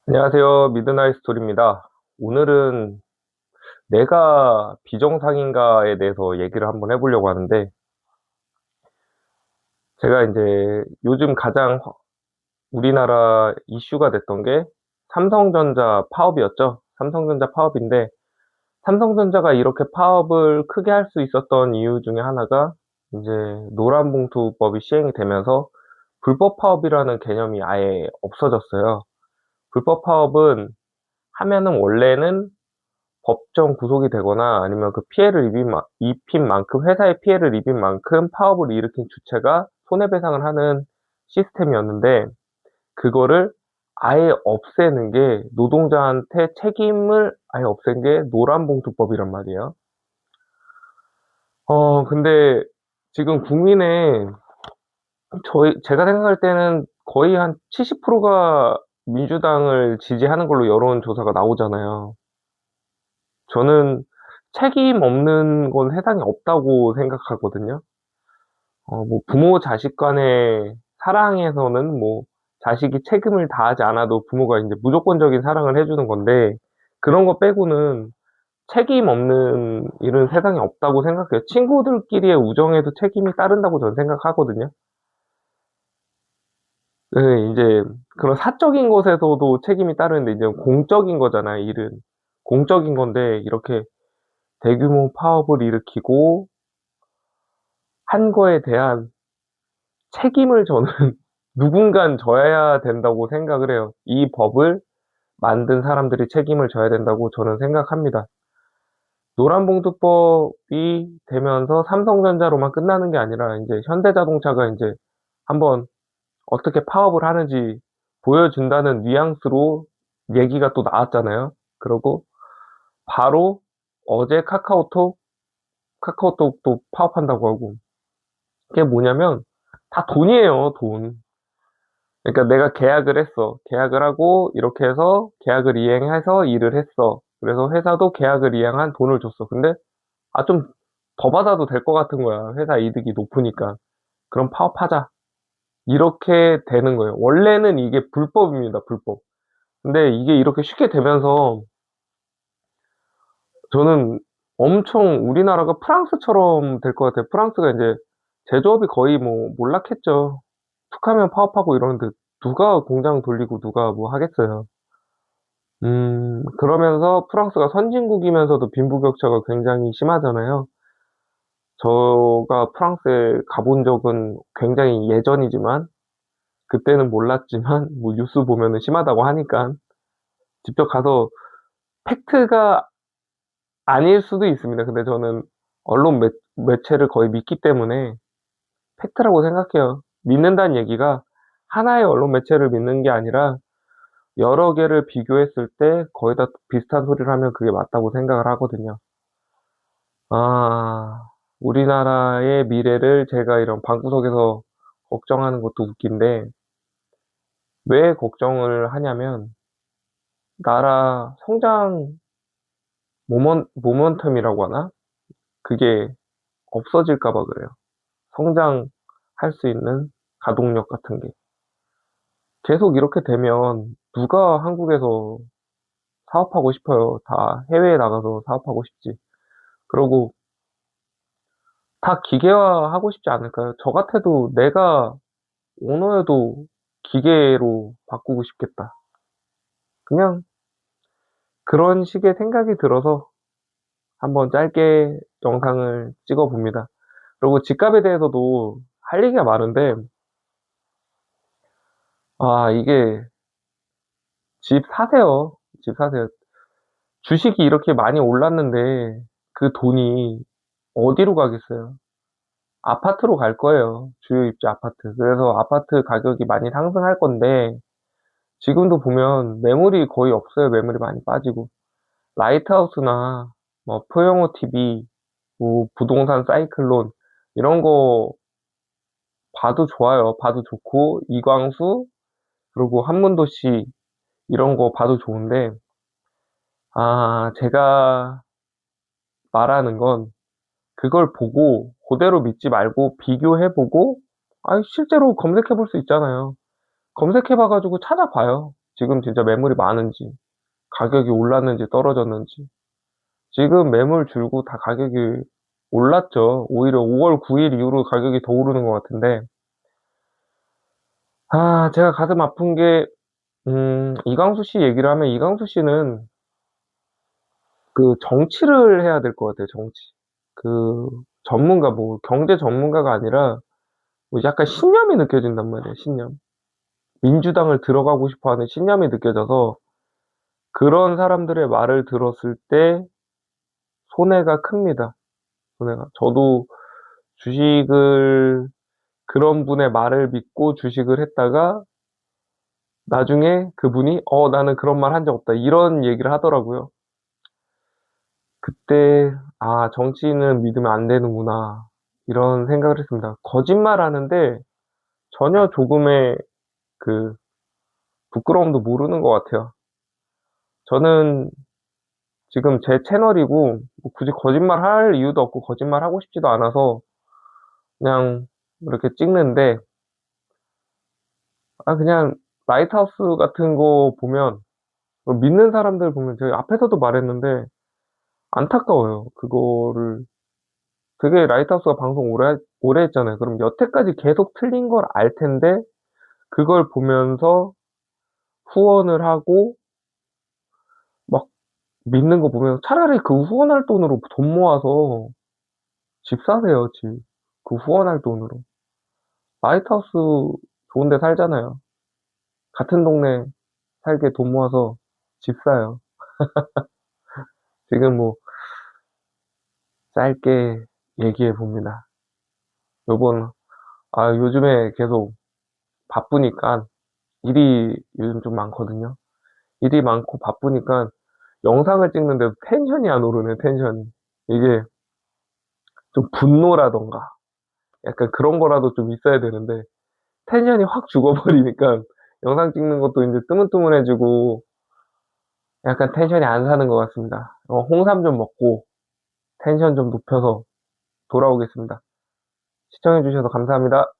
안녕하세요. 미드나잇 스토리입니다. 오늘은 내가 비정상인가에 대해서 얘기를 한번 해보려고 하는데, 제가 이제 요즘 가장 우리나라 이슈가 됐던 게 삼성전자 파업이었죠. 삼성전자 파업인데, 삼성전자가 이렇게 파업을 크게 할 수 있었던 이유 중에 하나가 이제 노란봉투법이 시행이 되면서 불법 파업이라는 개념이 아예 없어졌어요. 불법 파업은 하면은 원래는 법정 구속이 되거나 아니면 그 피해를 입힌 만큼, 회사의 피해를 입힌 만큼 파업을 일으킨 주체가 손해배상을 하는 시스템이었는데, 그거를 아예 없애는 게, 노동자한테 책임을 아예 없앤 게 노란봉투법이란 말이에요. 근데 지금 국민의, 제가 생각할 때는 거의 한 70%가 민주당을 지지하는 걸로 여론조사가 나오잖아요. 저는 책임 없는 건 세상에 없다고 생각하거든요. 뭐 부모 자식 간의 사랑에서는 뭐 자식이 책임을 다하지 않아도 부모가 이제 무조건적인 사랑을 해주는 건데, 그런 거 빼고는 책임 없는 일은 세상에 없다고 생각해요. 친구들끼리의 우정에도 책임이 따른다고 저는 생각하거든요. 네, 이제 그런 사적인 것에서도 책임이 따르는데, 이제 공적인 거잖아요, 일은. 공적인 건데 이렇게 대규모 파업을 일으키고 한 거에 대한 책임을 저는 누군간 져야 된다고 생각을 해요. 이 법을 만든 사람들이 책임을 져야 된다고 저는 생각합니다. 노란봉투법이 되면서 삼성전자로만 끝나는 게 아니라 이제 현대자동차가 이제 한번 어떻게 파업을 하는지 보여준다는 뉘앙스로 얘기가 또 나왔잖아요. 그리고 바로 어제 카카오톡도 파업한다고 하고, 그게 뭐냐면 다 돈이에요, 돈. 그러니까 내가 계약을 했어. 계약을 하고 이렇게 해서 계약을 이행해서 일을 했어. 그래서 회사도 계약을 이행한 돈을 줬어. 근데 좀 더 받아도 될 것 같은 거야. 회사 이득이 높으니까. 그럼 파업하자. 이렇게 되는 거예요. 원래는 이게 불법입니다. 불법. 근데 이게 이렇게 쉽게 되면서 저는 엄청 우리나라가 프랑스처럼 될 것 같아요. 프랑스가 이제 제조업이 거의 뭐 몰락했죠. 툭하면 파업하고 이러는데 누가 공장 돌리고 누가 뭐 하겠어요. 그러면서 프랑스가 선진국이면서도 빈부격차가 굉장히 심하잖아요. 제가 프랑스에 가본 적은 굉장히 예전이지만, 그때는 몰랐지만, 뭐 뉴스 보면은 심하다고 하니까, 직접 가서 팩트가 아닐 수도 있습니다. 근데 저는 언론 매체를 거의 믿기 때문에 팩트라고 생각해요. 믿는다는 얘기가 하나의 언론 매체를 믿는 게 아니라 여러 개를 비교했을 때 거의 다 비슷한 소리를 하면 그게 맞다고 생각을 하거든요. 아, 우리나라의 미래를 제가 이런 방구석에서 걱정하는 것도 웃긴데, 왜 걱정을 하냐면, 나라 성장 모먼텀이라고 하나? 그게 없어질까 봐 그래요. 성장할 수 있는 가동력 같은 게. 계속 이렇게 되면 누가 한국에서 사업하고 싶어요. 다 해외에 나가서 사업하고 싶지. 그러고 다 기계화하고 싶지 않을까요? 저 같아도 내가 오너여도 기계로 바꾸고 싶겠다. 그냥 그런 식의 생각이 들어서 한번 짧게 영상을 찍어 봅니다. 그리고 집값에 대해서도 할 얘기가 많은데, 이게 집 사세요. 집 사세요. 주식이 이렇게 많이 올랐는데 그 돈이 어디로 가겠어요? 아파트로 갈 거예요. 주요 입지 아파트. 그래서 아파트 가격이 많이 상승할 건데, 지금도 보면 매물이 거의 없어요. 매물이 많이 빠지고. 라이트하우스나 뭐 포용호 TV, 뭐 부동산 사이클론 이런 거 봐도 좋아요. 봐도 좋고 이광수 그리고 한문도시 이런 거 봐도 좋은데, 제가 말하는 건 그걸 보고 그대로 믿지 말고 비교해보고, 실제로 검색해볼 수 있잖아요. 검색해봐가지고 찾아봐요. 지금 진짜 매물이 많은지, 가격이 올랐는지 떨어졌는지. 지금 매물 줄고 다 가격이 올랐죠. 오히려 5월 9일 이후로 가격이 더 오르는 것 같은데, 제가 가슴 아픈 게, 이광수 씨 얘기를 하면 이광수 씨는 그 정치를 해야 될 것 같아요, 정치. 그 전문가, 뭐 경제 전문가가 아니라 뭐 약간 신념이 느껴진단 말이에요, 신념. 민주당을 들어가고 싶어 하는 신념이 느껴져서 그런 사람들의 말을 들었을 때 손해가 큽니다. 손해가. 저도 주식을 그런 분의 말을 믿고 주식을 했다가 나중에 그분이 나는 그런 말 한 적 없다. 이런 얘기를 하더라고요. 그때 정치인은 믿으면 안 되는구나. 이런 생각을 했습니다. 거짓말 하는데 전혀 조금의 그 부끄러움도 모르는 것 같아요. 저는 지금 제 채널이고 뭐 굳이 거짓말 할 이유도 없고 거짓말 하고 싶지도 않아서 그냥 이렇게 찍는데 그냥 라이트하우스 같은 거 보면 믿는 사람들 보면 저희 앞에서도 말했는데 안타까워요. 그거를 그게 라이트하우스가 방송 오래 했잖아요. 그럼 여태까지 계속 틀린 걸 알 텐데 그걸 보면서 후원을 하고 막 믿는 거 보면 차라리 그 후원할 돈으로 돈 모아서 집 사세요, 집. 그 후원할 돈으로. 라이트하우스 좋은 데 살잖아요. 같은 동네 살게 돈 모아서 집 사요. 지금 뭐 짧게 얘기해 봅니다. 요번, 요즘에 계속 바쁘니까 일이 요즘 좀 많거든요. 일이 많고 바쁘니까 영상을 찍는데도 텐션이 안 오르네, 텐션이. 이게 좀 분노라던가 약간 그런 거라도 좀 있어야 되는데 텐션이 확 죽어버리니까 영상 찍는 것도 이제 뜨문뜨문해지고 약간 텐션이 안 사는 것 같습니다. 홍삼 좀 먹고 텐션 좀 높여서 돌아오겠습니다. 시청해주셔서 감사합니다.